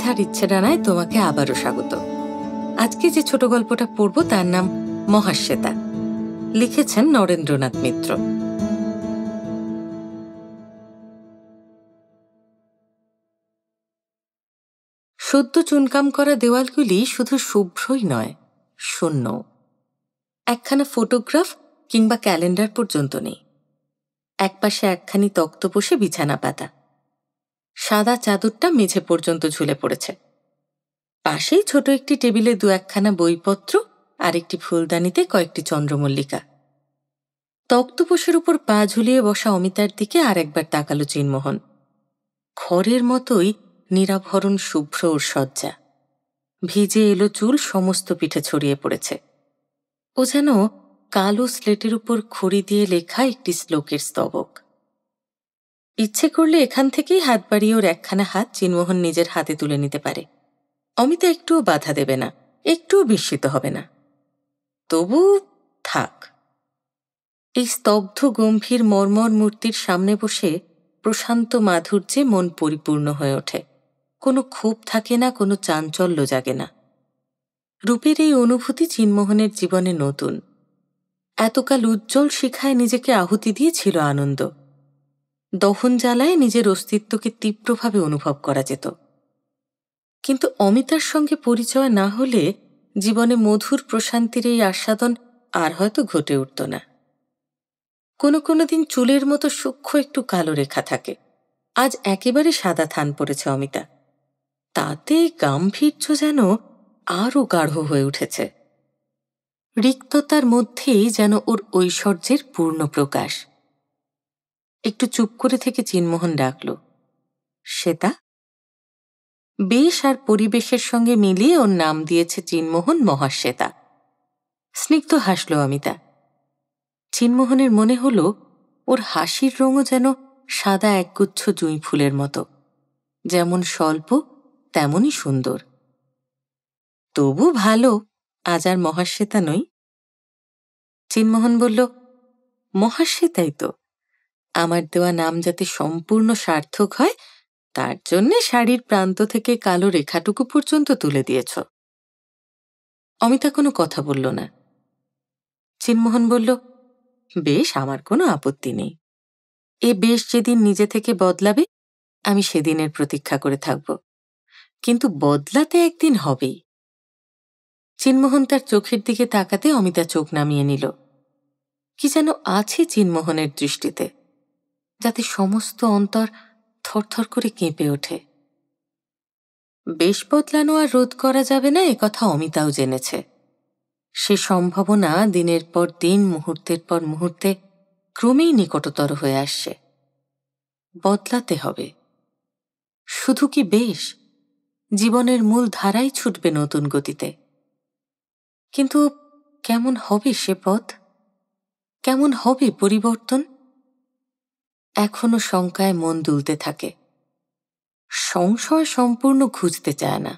লেখার ইচ্ছে ডানায় তোমাকে আবারও স্বাগত। আজকে যে ছোট গল্পটা পড়ব তার নাম মহাশ্বেতা। লিখেছেন নরেন্দ্রনাথ মিত্র। সদ্য চুনকাম করা দেওয়ালগুলি শুধু শুভ্রই নয়, শূন্য। একখানা ফটোগ্রাফ কিংবা ক্যালেন্ডার পর্যন্ত নেই। একপাশে একখানি তক্তপোষে বিছানা পাতা, সাদা চাদরটা মেঝে পর্যন্ত ঝুলে পড়েছে। পাশেই ছোট একটি টেবিলে দু একখানা বইপত্র আর একটি ফুলদানিতে কয়েকটি চন্দ্রমল্লিকা। তক্তপোষের উপর পা ঝুলিয়ে বসা অমিতার দিকে আর একবার তাকালো চিনমোহন। খড়ের মতোই নিরাভরণ শুভ্র ওর সজ্জা। ভিজে এলো চুল সমস্ত পিঠে ছড়িয়ে পড়েছে। ও যেন কালো স্লেটের উপর খড়ি দিয়ে লেখা একটি শ্লোকের স্তবক। ইচ্ছে করলে এখান থেকেই হাত বাড়িয়ে ওর একখানা হাত চিনমোহন নিজের হাতে তুলে নিতে পারে। অমিতা একটুও বাধা দেবে না, একটুও বিস্মিত হবে না। তবু থাক। এই স্তব্ধ গম্ভীর মর্মর মূর্তির সামনে বসে প্রশান্ত মাধুর্যে মন পরিপূর্ণ হয়ে ওঠে। কোনো ক্ষোভ থাকে না, কোনো চাঞ্চল্য জাগে না। রূপের এই অনুভূতি চিনমোহনের জীবনে নতুন। এতকাল উজ্জ্বল শিখায় নিজেকে আহুতি দিয়েছিল আনন্দ। দহন জ্বালায় নিজের অস্তিত্বকে তীব্রভাবে অনুভব করা যেত। কিন্তু অমিতার সঙ্গে পরিচয় না হলে জীবনে মধুর প্রশান্তির এই আস্বাদন আর হয়তো ঘটে উঠত না। কোনো কোনো দিন চুলের মতো সূক্ষ্ম একটু কালো রেখা থাকে, আজ একেবারে সাদা থান পড়েছে অমিতা। তাতে গাম্ভীর্য যেন আরও গাঢ় হয়ে উঠেছে। রিক্ততার মধ্যেই যেন ওর ঐশ্বর্যের পূর্ণ প্রকাশ। একটু চুপ করে থেকে চিনমোহন ডাকল, শ্বেতা। বেশ আর পরিবেশের সঙ্গে মিলিয়ে ওর নাম দিয়েছে চিনমোহন মহাশ্বেতা। স্নিগ্ধ হাসল অমিতা। চিনমোহনের মনে হল ওর হাসির রঙও যেন সাদা একগুচ্ছ জুঁই ফুলের মতো, যেমন স্বল্প তেমনই সুন্দর। তবু ভালো, আজ আর মহাশ্বেতা নই। চিনমোহন বলল, মহাশ্বেতাই তো। আমার দেওয়া নাম যাতে সম্পূর্ণ সার্থক হয় তার জন্যে শাড়ির প্রান্ত থেকে কালো রেখাটুকু পর্যন্ত তুলে দিয়েছ। অমিতা কোনো কথা বলল না। চিনমোহন বলল, বেশ, আমার কোনো আপত্তি নেই। এ বেশ যেদিন নিজে থেকে বদলাবে আমি সেদিনের প্রতীক্ষা করে থাকব, কিন্তু বদলাতে একদিন হবেই। চিনমোহন তার চোখের দিকে তাকাতে অমিতা চোখ নামিয়ে নিল। কি যেন আছে চিনমোহনের দৃষ্টিতে, যাতে সমস্ত অন্তর থরথর করে কেঁপে ওঠে। বেশ বদলানো আর রোধ করা যাবে না, একথা অমিতাও জেনেছে। সে সম্ভাবনা দিনের পর দিন, মুহূর্তের পর মুহূর্তে ক্রমেই নিকটতর হয়ে আসছে। বদলাতে হবে। শুধু কি বেশ, জীবনের মূল ধারাই ছুটবে নতুন গতিতে। কিন্তু কেমন হবে সে পথ? কেমন হবে পরিবর্তন? এখনো শঙ্কায় মন দুলতে থাকে। সংশয় সম্পূর্ণ ঘুচতে চায় না।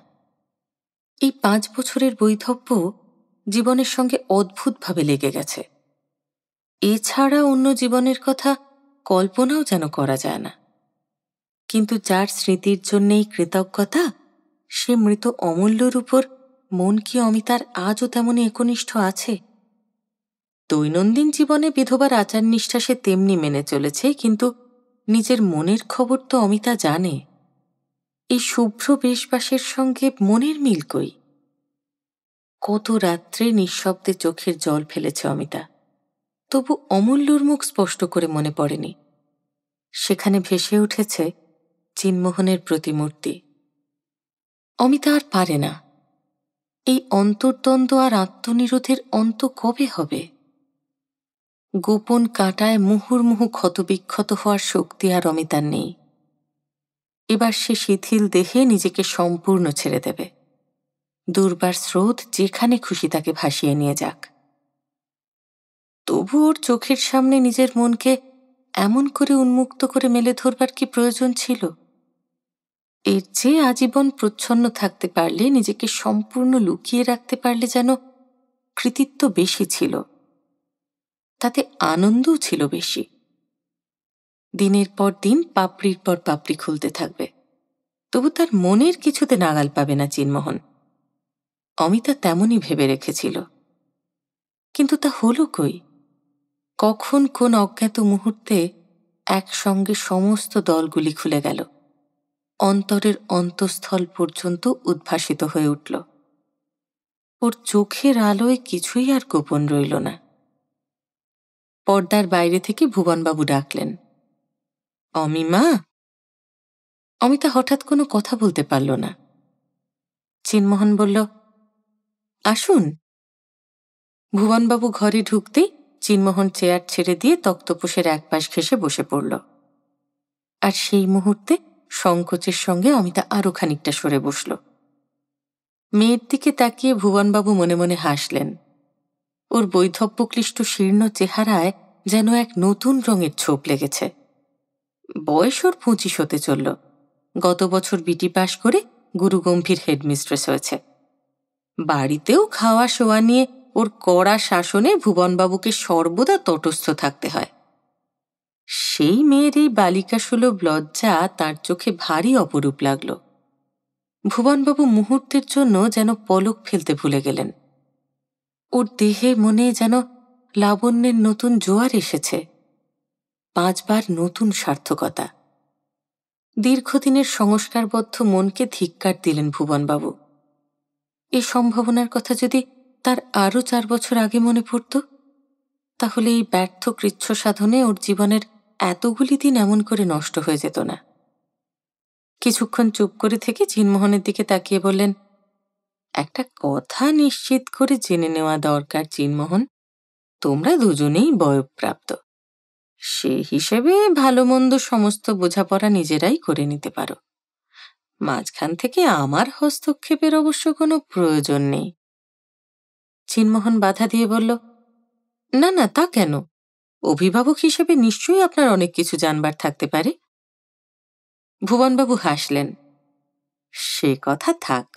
এই 5 বছরের বৈধব্য জীবনের সঙ্গে অদ্ভুতভাবে লেগে গেছে। এছাড়া অন্য জীবনের কথা কল্পনাও যেন করা যায় না। কিন্তু যার স্মৃতির জন্যেই কৃতজ্ঞতা, সে মৃত অমূল্যর উপর মন কি অমিতার আজও তেমনি একনিষ্ঠ আছে? দৈনন্দিন জীবনে বিধবার আচার নিষ্ঠা সে তেমনি মেনে চলেছে, কিন্তু নিজের মনের খবর তো অমিতা জানে। এই শুভ্র বেশবাসের সঙ্গে মনের মিল কই? কত রাত্রে নিঃশব্দে চোখের জল ফেলেছে অমিতা, তবু অমূল্যর মুখ স্পষ্ট করে মনে পড়েনি। সেখানে ভেসে উঠেছে চিনমোহনের প্রতিমূর্তি। অমিতা আর পারে না। এই অন্তর্দ্বন্দ্ব আর আত্মনিরোধের অন্ত কবে হবে? গোপন কাঁটায় মুহুর্মুহু ক্ষতবিক্ষত হওয়ার শক্তি আর অমিতার নেই। এবার সে শিথিল দেহে নিজেকে সম্পূর্ণ ছেড়ে দেবে। দুর্বার স্রোত যেখানে খুশি তাকে ভাসিয়ে নিয়ে যাক। তবু ওর চোখের সামনে নিজের মনকে এমন করে উন্মুক্ত করে মেলে ধরবার কি প্রয়োজন ছিল? এর চেয়ে আজীবন প্রচ্ছন্ন থাকতে পারলে, নিজেকে সম্পূর্ণ লুকিয়ে রাখতে পারলে যেন কৃতিত্ব বেশি ছিল, তাতে আনন্দও ছিল বেশি। দিনের পর দিন পাপড়ির পর পাপড়ি খুলতে থাকবে। তবু তার মনের কিছুতে নাগাল পাবে না চিন্মোহন। অমিতা তেমনই ভেবে রেখেছিল, কিন্তু তা হলো কই? কখন কোন অজ্ঞাত মুহূর্তে একসঙ্গে সমস্ত দলগুলি খুলে গেল, অন্তরের অন্তঃস্থল পর্যন্ত উদ্ভাসিত হয়ে উঠল। ওর চোখের আলোয় কিছুই আর গোপন রইল না। পর্দার বাইরে থেকে ভুবনবাবু ডাকলেন, অমিমা। অমিতা হঠাৎ কোনো কথা বলতে পারল না। চিন্মোহন বলল, আসুন। ভুবনবাবু ঘরে ঢুকতেই চিন্মোহন চেয়ার ছেড়ে দিয়ে তক্তপোষের একপাশ ঘেঁষে বসে পড়ল। আর সেই মুহূর্তে সংকোচের সঙ্গে অমিতা আরো খানিকটা সরে বসল। মেয়ের দিকে তাকিয়ে ভুবনবাবু মনে মনে হাসলেন। ওর বৈধব্যক্লিষ্ট শীর্ণ চেহারায় যেন এক নতুন রঙের ছোপ লেগেছে। বয়স ওর 25 হতে চলল। গত বছর বিটি পাশ করে গুরুগম্ভীর হেডমিস্ট্রেস হয়েছে। বাড়িতেও খাওয়া শোয়া নিয়ে ওর কড়া শাসনে ভুবনবাবুকে সর্বদা তটস্থ থাকতে হয়। সেই মেয়ের এই বালিকাসুলভ লজ্জা তার চোখে ভারী অপরূপ লাগল। ভুবনবাবু মুহূর্তের জন্য যেন পলক ফেলতে ভুলে গেলেন। ওর দেহে মনে যেন লাবণ্যের নতুন জোয়ার এসেছে। 5 বার নতুন সার্থকতা। দীর্ঘদিনের সংস্কারবদ্ধ মনকে ধিক্কার দিলেন ভুবনবাবু। এই সম্ভাবনার কথা যদি তার আরও 4 বছর আগে মনে পড়ত, তাহলে এই ব্যর্থ কৃচ্ছ সাধনে ওর জীবনের এতগুলি দিন এমন করে নষ্ট হয়ে যেত না। কিছুক্ষণ চুপ করে থেকে চিন্মোহনের দিকে তাকিয়ে বললেন, একটা কথা নিশ্চিত করে জেনে নেওয়া দরকার চিন্মোহন, তোমরা দুজনেই বয়ঃপ্রাপ্ত। সে হিসেবে ভালো মন্দ সমস্ত বোঝাপড়া নিজেরাই করে নিতে পারো। মাঝখান থেকে আমার হস্তক্ষেপের অবশ্য কোনো প্রয়োজন নেই। চিন্মোহন বাধা দিয়ে বলল, না না, তা কেন? অভিভাবক হিসেবে নিশ্চয়ই আপনার অনেক কিছু জানবার থাকতে পারে। ভুবনবাবু হাসলেন, সে কথা থাক।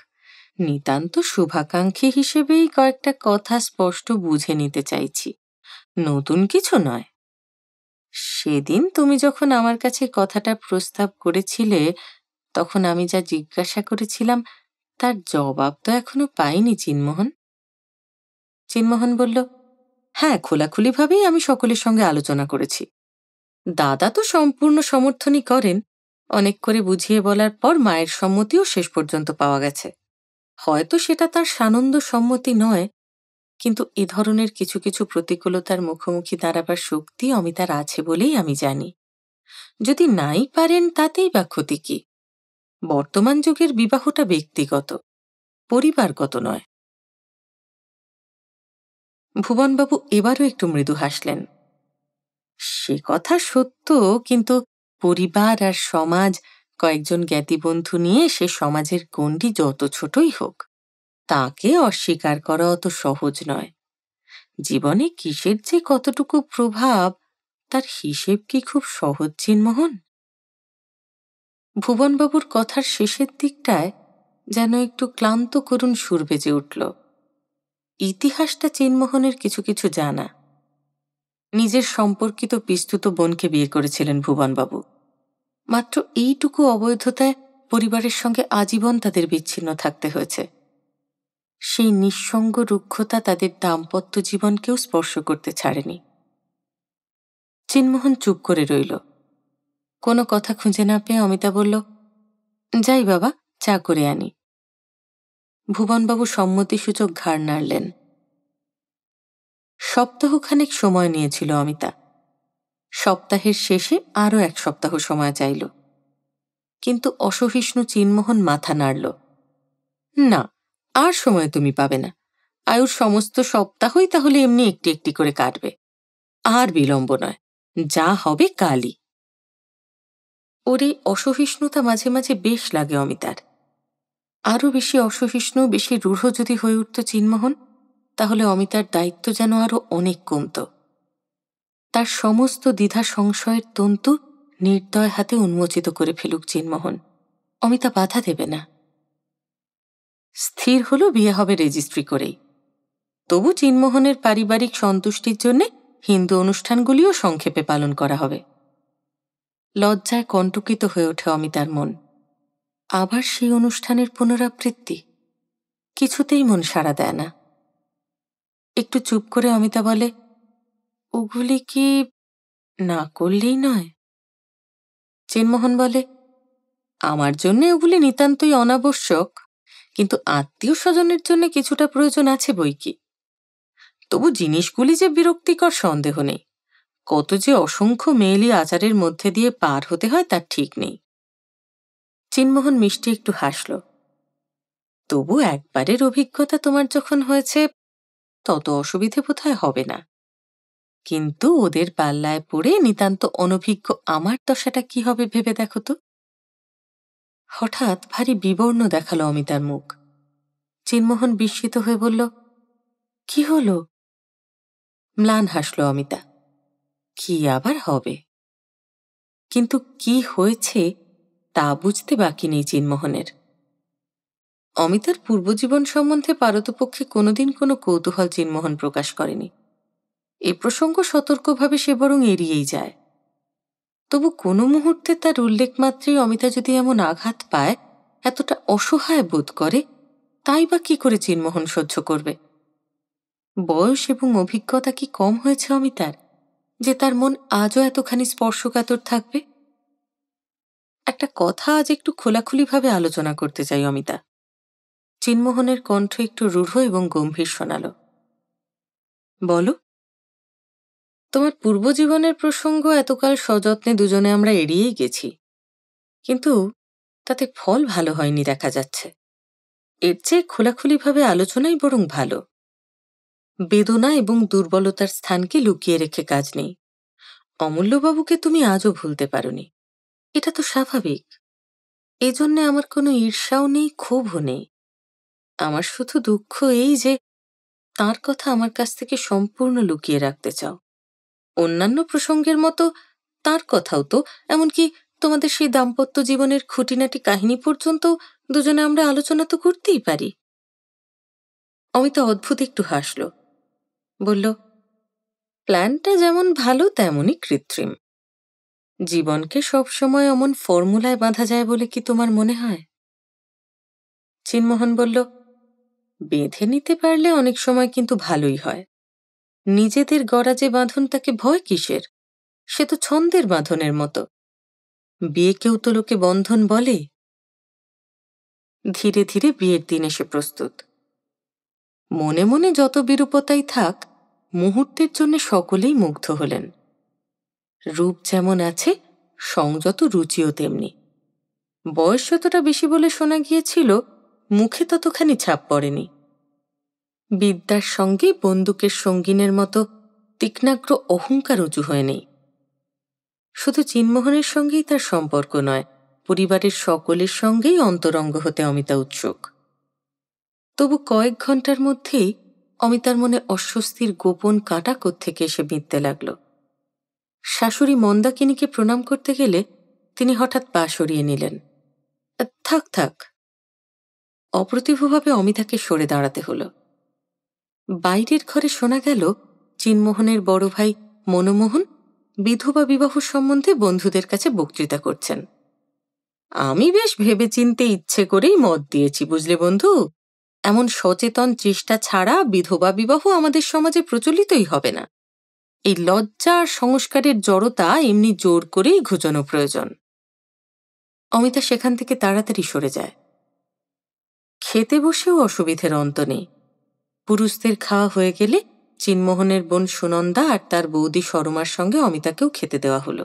নিতান্ত শুভাকাঙ্ক্ষী হিসেবেই কয়েকটা কথা স্পষ্ট বুঝে নিতে চাইছি, নতুন কিছু নয়। সেদিন তুমি যখন আমার কাছে কথাটা প্রস্তাব করেছিলে, তখন আমি যা জিজ্ঞাসা করেছিলাম তার জবাব তো এখনো পাইনি চিন্মোহন। চিন্মোহন বলল, হ্যাঁ, খোলাখুলিভাবেই আমি সকলের সঙ্গে আলোচনা করেছি। দাদা তো সম্পূর্ণ সমর্থনই করেন। অনেক করে বুঝিয়ে বলার পর মায়ের সম্মতিও শেষ পর্যন্ত পাওয়া গেছে। হয়তো সেটা তার সানন্দ সম্মতি নয়, কিন্তু এ ধরনের কিছু কিছু প্রতিকূলতার মুখোমুখি দাঁড়াবার শক্তি অমিতার আছে বলেই আমি জানি। যদি নাই পারেন তাতেই বা ক্ষতি কি? বর্তমান যুগের বিবাহটা ব্যক্তিগত, পরিবারগত নয়। ভুবনবাবু এবারও একটু মৃদু হাসলেন। সে কথা সত্য, কিন্তু পরিবার আর সমাজ, কয়েকজন জ্ঞাতিবন্ধু নিয়ে সে সমাজের গণ্ডি যত ছোটই হোক, তাকে অস্বীকার করা অত সহজ নয়। জীবনে কিসের যে কতটুকু প্রভাব, তার হিসেব কি খুব সহজ চিন্মোহন? ভুবনবাবুর কথার শেষের দিকটায় যেন একটু ক্লান্ত করুণ সুর বেজে উঠল। ইতিহাসটা চিন্মোহনের কিছু কিছু জানা। নিজের সম্পর্কিত পিস্তুত বোনকে বিয়ে করেছিলেন ভুবনবাবু। মাত্র এইটুকু অবৈধতায় পরিবারের সঙ্গে আজীবন তাদের বিচ্ছিন্ন থাকতে হয়েছে। সেই নিঃসঙ্গ রুক্ষতা তাদের দাম্পত্য জীবনকেও স্পর্শ করতে ছাড়েনি। চিন্মোহন চুপ করে রইল। কোনো কথা খুঁজে না পেয়ে অমিতা বলল, যাই বাবা, চা করে আনি। ভুবনবাবু সম্মতিসূচক ঘাড় নাড়লেন। সপ্তাহখানেক সময় নিয়েছিল অমিতা। সপ্তাহের শেষে আরও 1 সপ্তাহ সময় চাইল, কিন্তু অসহিষ্ণু চিন্মোহন মাথা নাড়ল। না, আর সময় তুমি পাবে না। আয়ুর সমস্ত সপ্তাহই তাহলে এমনি একটি একটি করে কাটবে। আর বিলম্ব নয়, যা হবে কালই। ওর এই অসহিষ্ণুতা মাঝে মাঝে বেশ লাগে অমিতার। আরও বেশি অসহিষ্ণু, বেশি রূঢ় যদি হয়ে উঠত চিন্মোহন, তাহলে অমিতার দায়িত্ব যেন আরও অনেক কমত। তার সমস্ত দ্বিধা সংশয়ের তন্তু নির্দয় হাতে উন্মোচিত করে ফেলুক চিন্মোহন, অমিতা বাধা দেবে না। স্থির হলো বিয়ে হবে রেজিস্ট্রি করেই। তবু চিন্মোহনের পারিবারিক সন্তুষ্টির জন্যে হিন্দু অনুষ্ঠানগুলিও সংক্ষেপে পালন করা হবে। লজ্জায় কণ্টকিত হয়ে ওঠে অমিতার মন। আবার সেই অনুষ্ঠানের পুনরাবৃত্তি। কিছুতেই মন সাড়া দেয় না। একটু চুপ করে অমিতা বলে, ওগুলি কি না করলেই নয়? চিন্মোহন বলে, আমার জন্যে ওগুলি নিতান্তই অনাবশ্যক, কিন্তু আত্মীয় স্বজনের জন্য কিছুটা প্রয়োজন আছে বই কি। তবু জিনিসগুলি যে বিরক্তিকর সন্দেহ নেই। কত যে অসংখ্য মেয়েলি আচারের মধ্যে দিয়ে পার হতে হয় তার ঠিক নেই। চিন্মোহন মিষ্টি একটু হাসল। তবু একবারের অভিজ্ঞতা তোমার যখন হয়েছে, তত অসুবিধে বোধহয় হবে না। কিন্তু ওদের পাল্লায় পড়ে নিতান্ত অনভিজ্ঞ আমার দশাটা কি হবে ভেবে দেখো তো। হঠাৎ ভারী বিবর্ণ দেখালো অমিতার মুখ। চিন্মোহন বিস্মিত হয়ে বলল, কি হলো? ম্লান হাসল অমিতা। কি আবার হবে? কিন্তু কি হয়েছে তা বুঝতে বাকি নেই চিন্মোহনের। অমিতার পূর্বজীবন সম্বন্ধে পারতপক্ষে কোনোদিন কোনো কৌতূহল চিন্মোহন প্রকাশ করেনি। এ প্রসঙ্গ সতর্কভাবে সে বরং এড়িয়েই যায়। তবু কোনো মুহূর্তে তার উল্লেখ মাত্রেই অমিতা যদি এমন আঘাত পায়, এতটা অসহায় বোধ করে, তাই বা কি করে চিন্মোহন সহ্য করবে? বয়স এবং অভিজ্ঞতা কি কম হয়েছে অমিতার, যে তার মন আজও এতখানি স্পর্শকাতর থাকবে? একটা কথা আজ একটু খোলাখুলিভাবে আলোচনা করতে চাই অমিতা। চিন্মোহনের কণ্ঠ একটু রূঢ় এবং গম্ভীর শোনাল। বলো। তোমার পূর্বজীবনের প্রসঙ্গ এতকাল সযত্নে দুজনে আমরা এড়িয়েই গেছি, কিন্তু তাতে ফল ভালো হয়নি দেখা যাচ্ছে। এর চেয়ে খোলাখুলিভাবে আলোচনাই বরং ভালো। বেদনা এবং দুর্বলতার স্থানকে লুকিয়ে রেখে কাজ নেই। অমূল্যবাবুকে তুমি আজও ভুলতে পারোনি, এটা তো স্বাভাবিক। এজন্য আমার কোনো ঈর্ষাও নেই, ক্ষোভও নেই। আমার শুধু দুঃখ এই যে তার কথা আমার কাছ থেকে সম্পূর্ণ লুকিয়ে রাখতে চাও। অন্যান্য প্রসঙ্গের মতো তার কথাও তো, এমনকি তোমাদের সেই দাম্পত্য জীবনের খুঁটিনাটি কাহিনী পর্যন্ত দুজনে আমরা আলোচনা তো করতেই পারি। অমিতা অদ্ভুত একটু হাসল, বলল, প্ল্যানটা যেমন ভালো তেমনই কৃত্রিম। জীবনকে সবসময় অমন ফর্মুলায় বাঁধা যায় বলে কি তোমার মনে হয়? চিন্মোহন বলল, বেঁধে নিতে পারলে অনেক সময় কিন্তু ভালোই হয়। নিজেদের গড়া যে বাঁধন, তাকে ভয় কিসের? সে তো ছন্দের বাঁধনের মতো। বিয়েকেও তো লোকে বন্ধন বলে। ধীরে ধীরে বিয়ের দিন এসে প্রস্তুত। মনে মনে যত বিরূপতাই থাক, মুহূর্তের জন্য সকলেই মুগ্ধ হলেন। রূপ যেমন আছে, সংযত রুচিও তেমনি। বয়স যতটা বেশি বলে শোনা গিয়েছিল, মুখে ততখানি ছাপ পড়েনি। বিদ্যার সঙ্গে বন্দুকের সঙ্গিনের মতো তীক্ষ্ণাগ্র অহংকার উঁচু হয়ে নেই। শুধু চিন্মোহনের সঙ্গেই তার সম্পর্ক নয়, পরিবারের সকলের সঙ্গেই অন্তরঙ্গ হতে অমিতা উৎসুক। তবু কয়েক ঘন্টার মধ্যেই অমিতার মনে অস্বস্তির গোপন কাঁটা কোত্থেকে এসে বিঁধতে লাগল। শাশুড়ি মন্দাকিনীকে প্রণাম করতে গেলে তিনি হঠাৎ পা সরিয়ে নিলেন। থাক থাক। অপ্রতিভভাবে অমিতাকে সরে দাঁড়াতে হলো। বাইরের ঘরে শোনা গেল চিন্মোহনের বড় ভাই মনমোহন বিধবা বিবাহ সম্বন্ধে বন্ধুদের কাছে বক্তৃতা করছেন। আমি বেশ ভেবেচিন্তে ইচ্ছে করেই মত দিয়েছি, বুঝলে বন্ধু। এমন সচেতন চেষ্টা ছাড়া বিধবা বিবাহ আমাদের সমাজে প্রচলিতই হবে না। এই লজ্জা আর সংস্কারের জড়তা এমনি জোর করেই ঘুচানো প্রয়োজন। অমিতা সেখান থেকে তাড়াতাড়ি সরে যায়। খেতে বসেও অসুবিধের অন্ত নেই। পুরুষদের খাওয়া হয়ে গেলে চিন্মোহনের বোন সুনন্দা আর তার বৌদি সরমার সঙ্গে অমিতাকেও খেতে দেওয়া হলো।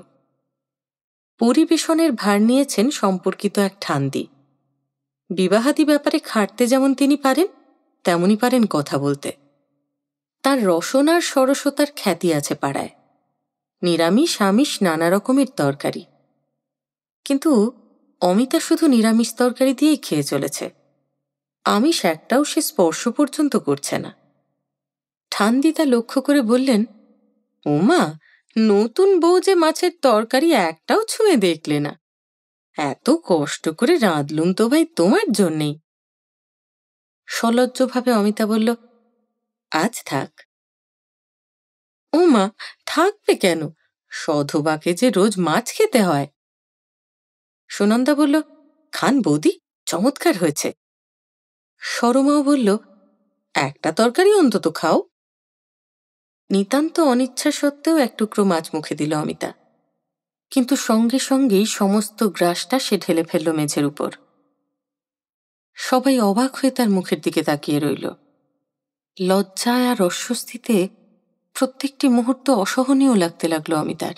পরিবেশনের ভার নিয়েছেন সম্পর্কিত এক ঠান্দি। বিবাহাদি ব্যাপারে খাটতে যেমন তিনি পারেন, তেমনই পারেন কথা বলতে। তার রসনার সরসতার খ্যাতি আছে পাড়ায়। নিরামিষ আমিষ নানা রকমের তরকারি। কিন্তু অমিতা শুধু নিরামিষ তরকারি দিয়েই খেয়ে চলেছে। আমিষ একটাও সে স্পর্শ পর্যন্ত করছে না। ঠান্দি তা লক্ষ্য করে বললেন, ওমা, নতুন বউ যে মাছের তরকারি একটাও ছুঁয়ে দেখলে না। এত কষ্ট করে রাঁধলুম তো ভাই তোমার জন্যেই। সলজ্জভাবে অমিতা বলল, আজ থাক। ওমা, থাকবে কেন? সধবাকে যে রোজ মাছ খেতে হয়। সুনন্দা বলল, খান বৌদি, চমৎকার হয়েছে। সরমাও বলল, একটা তরকারি অন্তত খাও। নিতান্ত অনিচ্ছা সত্ত্বেও এক টুকরো মাছ মুখে দিল অমিতা, কিন্তু সঙ্গে সঙ্গেই সমস্ত গ্রাসটা সে ঢেলে ফেলল মেঝের উপর। সবাই অবাক হয়ে তার মুখের দিকে তাকিয়ে রইল। লজ্জায় আর অস্বস্তিতে প্রত্যেকটি মুহূর্ত অসহনীয় লাগতে লাগলো অমিতার।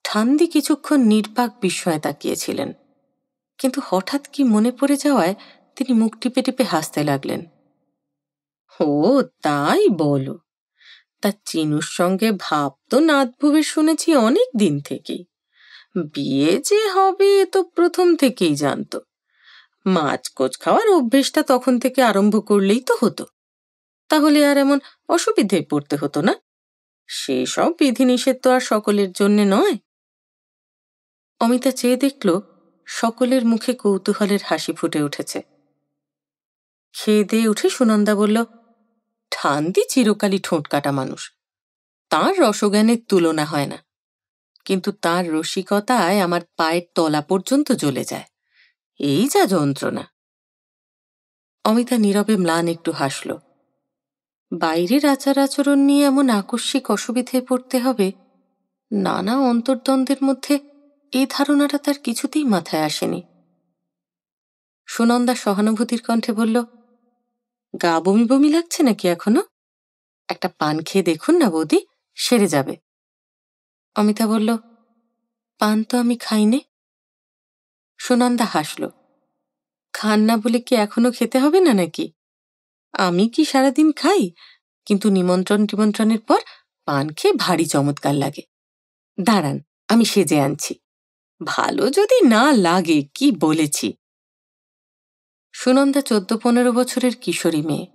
ঠান্দি কিছুক্ষণ নির্বাক বিস্ময়ে তাকিয়েছিলেন, কিন্তু হঠাৎ কি মনে পড়ে যাওয়ায় তিনি মুখ টিপে টিপে হাসতে লাগলেন। ও তাই বলো? তা চিনুর সঙ্গে ভাব তো নাতবুবের শুনেছি অনেক দিন থেকেই। বিয়ে যে হবে এ তো প্রথম থেকেই জানতো। মাছ কোচ খাওয়ার অভ্যেসটা তখন থেকে আরম্ভ করলেই তো হতো, তাহলে আর এমন অসুবিধায় পড়তে হতো না। সেসব বিধিনিষেধ তো আর সকলের জন্যে নয়। অমিতা চেয়ে দেখল সকলের মুখে কৌতূহলের হাসি ফুটে উঠেছে। খেয়ে দিয়ে উঠে সুনন্দা বলল, ঠান্দি চিরকালই ঠোঁট কাটা মানুষ, তাঁর রসজ্ঞানের তুলনা হয় না, কিন্তু তাঁর রসিকতায় আমার পায়ের তলা পর্যন্ত জ্বলে যায়, এই যা যন্ত্রণা। অমিতা নীরবে ম্লান একটু হাসল। বাইরের আচার আচরণ নিয়ে এমন আকস্মিক অসুবিধায় পড়তে হবে, নানা অন্তর্দ্বন্দ্বের মধ্যে এই ধারণাটা তার কিছুতেই মাথায় আসেনি। সুনন্দা সহানুভূতির কণ্ঠে বলল, গা বমি বমি লাগছে নাকি এখনো? একটা পান খেয়ে দেখুন না বৌদি, সেরে যাবে। অমিতা বলল, পান তো আমি খাইনে। সুনন্দা হাসল, খান না বলে কি এখনো খেতে হবে না নাকি? আমি কি সারাদিন খাই, কিন্তু নিমন্ত্রণের পর পান খেয়ে ভারী চমৎকার লাগে। দাঁড়ান, আমি সেজে আনছি, ভালো যদি না লাগে কি বলেছি। সুনন্দা 14-15 বছরের কিশোরী মেয়ে।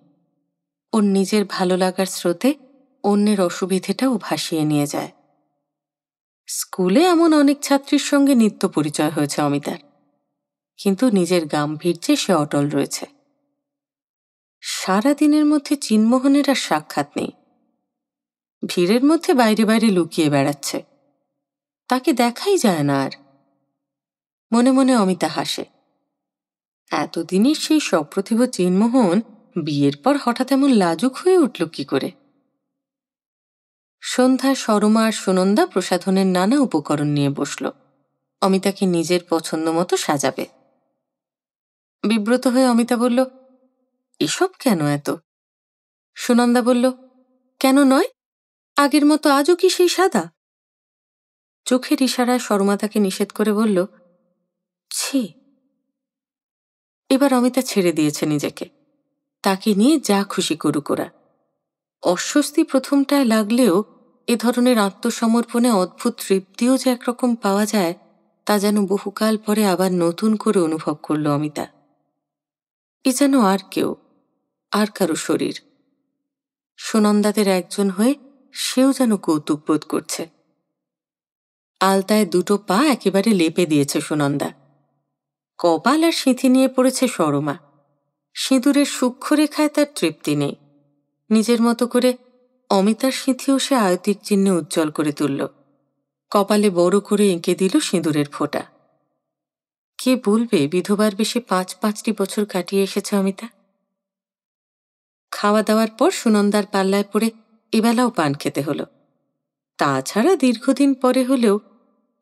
ওর নিজের ভালো লাগার স্রোতে অন্যের অসুবিধেটাও ভাসিয়ে নিয়ে যায়। স্কুলে এমন অনেক ছাত্রীর সঙ্গে নিত্য পরিচয় হয়েছে অমিতার, কিন্তু নিজের গাম্ভীর্যে সে অটল রয়েছে। সারাদিনের মধ্যে চিন্মোহনের আর সাক্ষাৎ নেই। ভিড়ের মধ্যে বাইরে বাইরে লুকিয়ে বেড়াচ্ছে, তাকে দেখাই যায় না আর। মনে মনে অমিতা হাসে, এতদিনের সেই সপ্রতিভ চিন্মোহন বিয়ের পর হঠাৎ এমন লাজুক হয়ে উঠল কি করে। সন্ধ্যায় সরমা আর সুনন্দা প্রসাধনের নানা উপকরণ নিয়ে বসল, অমিতাকে নিজের পছন্দ মতো সাজাবে। বিব্রত হয়ে অমিতা বলল, এসব কেন এত? সুনন্দা বলল, কেন নয়, আগের মতো আজও কি সেই সাদা? চোখের ইশারায় সরমা তাকে নিষেধ করে বলল, ছি। এবার অমিতা ছেড়ে দিয়েছে নিজেকে, তাকে নিয়ে যা খুশি করুক ওরা। অস্বস্তি প্রথমটায় লাগলেও এ ধরনের আত্মসমর্পণে অদ্ভুত তৃপ্তিও যে একরকম পাওয়া যায়, তা যেন বহুকাল পরে আবার নতুন করে অনুভব করল অমিতা। এ যেন আর কেউ, আর কারো শরীর। সুনন্দাদের একজন হয়ে সেও যেন কৌতুক বোধ করছে। আলতায় দুটো পা একেবারে লেপে দিয়েছে সুনন্দা। কপাল আর সিঁথি নিয়ে পড়েছে সরমা। সিঁদুরের সূক্ষ্ম রেখায় তার তৃপ্তি নেই। নিজের মতো করে অমিতার সিঁথিও সে আয়তিক চিহ্নে উজ্জ্বল করে তুলল। কপালে বড় করে এঁকে দিল সিঁদুরের ফোঁটা। কে বলবে বিধবার বেশে 5-5টি বছর কাটিয়ে এসেছে অমিতা। খাওয়া দাওয়ার পর সুনন্দার পাল্লায় পড়ে এবেলাও পান খেতে হলো। তাছাড়া দীর্ঘদিন পরে হলেও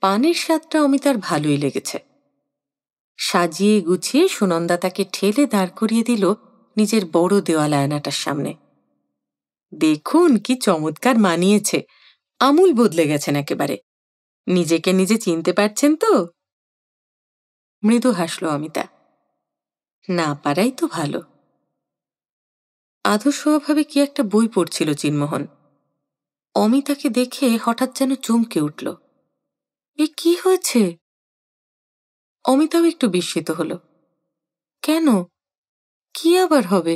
পানের স্বাদটা অমিতার ভালোই লেগেছে। সাজিয়ে গুছিয়ে সুনন্দা তাকে ঠেলে দাঁড় করিয়ে দিল নিজের বড় দেওয়াল আয়নাটার সামনে। দেখুন কি চমৎকার মানিয়েছে, আমূল বদলে গেছেন একেবারে। নিজেকে নিজে চিনতে পারছেন তো? মৃদু হাসল অমিতা। না পারাই তো ভালো। আদর্শভাবে কি একটা বই পড়ছিল চিন্মোহন। অমিতাকে দেখে হঠাৎ যেন চমকে উঠল। এ কি হয়েছে? অমিতাও একটু বিস্মিত হল। কেন, কি আবার হবে?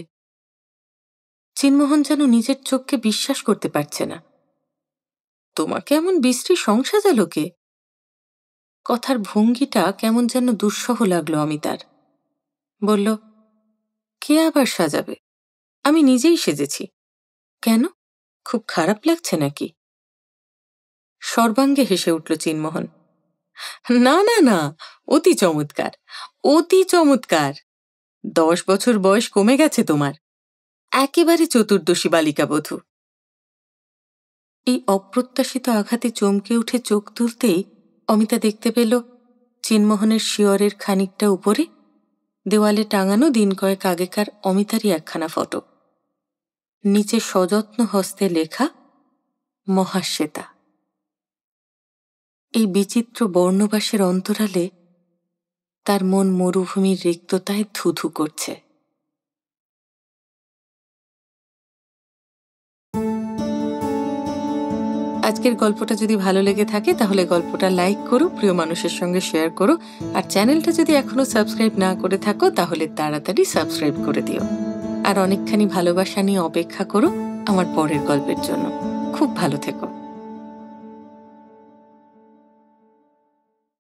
চিন্মোহন যেন নিজের চোখকে বিশ্বাস করতে পারছে না। তোমাকে এমন বিশ্রী সংসাজালো কে? কথার ভঙ্গিটা কেমন যেন দুঃসহ লাগলো অমিতার। বলল, কে আবার সাজাবে? আমি নিজেই সেজেছি। কেন, খুব খারাপ লাগছে নাকি? সর্বাঙ্গে হেসে উঠল চিন্মোহন। না না না, অতি চমৎকার, অতি চমৎকার। 10 বছর বয়স কমে গেছে তোমার, একেবারে চতুর্দশী বালিকা বধূ। এই অপ্রত্যাশিত আঘাতে চমকে উঠে চোখ তুলতেই অমিতা দেখতে পেল চিনমোহনের শিয়রের খানিকটা উপরে দেওয়ালে টাঙানো দিন কয়েক আগেকার অমিতারই একখানা ফটো। নিচে সযত্ন হস্তে লেখা মহাশ্বেতা। এই বিচিত্র বর্ণবাসের অন্তরালে তার মন মরুভূমির রিক্ততায় ধুধু করছে। আজকের গল্পটা যদি ভালো লেগে থাকে তাহলে গল্পটা লাইক করো, প্রিয় মানুষের সঙ্গে শেয়ার করো, আর চ্যানেলটা যদি এখনো সাবস্ক্রাইব না করে থাকো তাহলে তাড়াতাড়ি সাবস্ক্রাইব করে দিও। আর অনেকখানি ভালোবাসা নিয়ে অপেক্ষা করো আমার পরের গল্পের জন্য। খুব ভালো থেকো।